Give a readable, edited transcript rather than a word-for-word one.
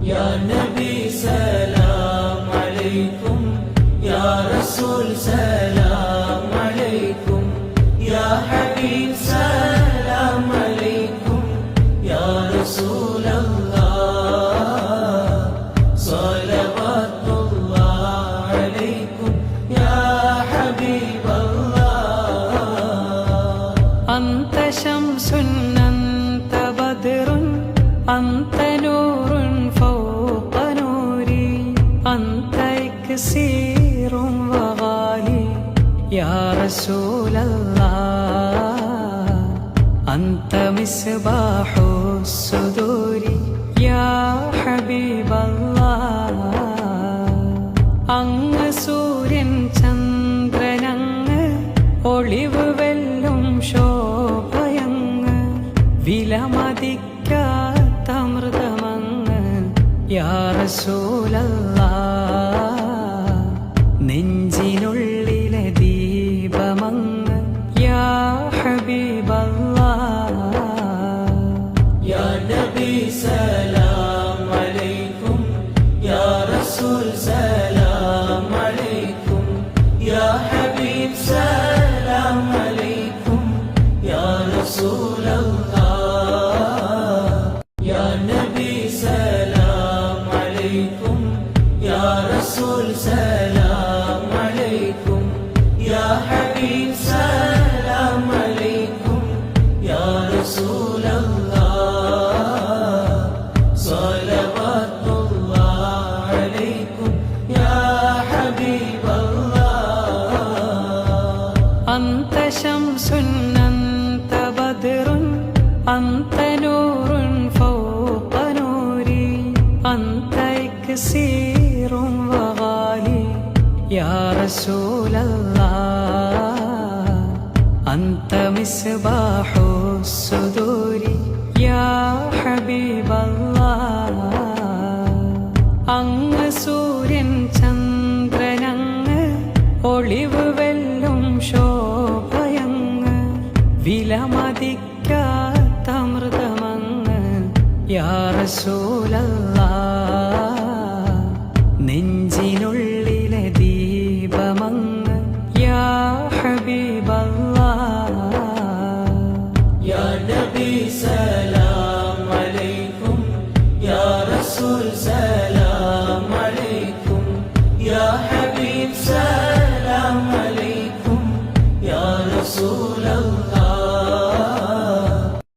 യാ നബി സലാം അലൈക്കും, യാ റസൂൽ സലാം അലൈക്കും, യാ ഹബീബ് സലാം അലൈക്കും, യാ റസൂലല്ലാഹ് സ്വലവാത്തുല്ലാഹ് അലൈക്കും, യാ ഹബീബല്ലാഹ്. അന്ത ശംസുൻ അന്ത ബദ്റുൻ അന്ത നൂറുൻ ഫൗഖ നൂരി അന്ത ഇക്സീറുൻ വഗാലി യാ റസൂലല്ലാഹ്. അന്ത മിസ്ബാഹു സുദൂരി യാ ഹബീബല്ലാഹ്. അങ്ങ് സൂര്യൻ ചന്ദ്രനങ്ങ് ഒളിവ് വെല്ലും ശോഭയങ്ങ് വിലമതിക്കാത്ത അമൃതമങ്ങ് യാ റസൂലല്ലാഹ്. നെഞ്ചിനുള്ളിലെ ദീപമങ്ങ് യാ ഹബീബല്ലാഹ്. യാ നബി സലാം അലൈക്കും, യാ റസൂൽ സലാം അലൈക്കും, യാ ഹബീബ് സലാം അലൈക്കും, യാ റസൂലല്ലാഹ്. യാ നബി സലാം അലൈക്കും, യാ റസൂൽ സലാം അലൈക്കും, യാ ഹബീബ് സലാം അലൈക്കും, യാ റസൂലല്ലാഹ് സ്വലവാത്തുല്ലാഹ് അലൈക്കും, യാ ഹബീബല്ലാഹ്. അന്ത ശംസുൻ അന്ത ബദ്റുൻ അന്ത നൂറുൻ ഫൗഖ നൂരി അന്ത ഇക്സീറുൻ വഗാലി യാ റസൂലല്ലാഹ്. അന്ത മിസ്ബാഹു സുദൂരി യാ ഹബീബല്ലാഹ്. അങ്ങ് സൂര്യൻ ചന്ദ്രനങ്ങ് ഒളിവ് വെല്ലും ശോഭയങ്ങ് വിലമതിക്കാത്ത അമൃതമങ്ങ് യാ റസൂലല്ലാഹ്.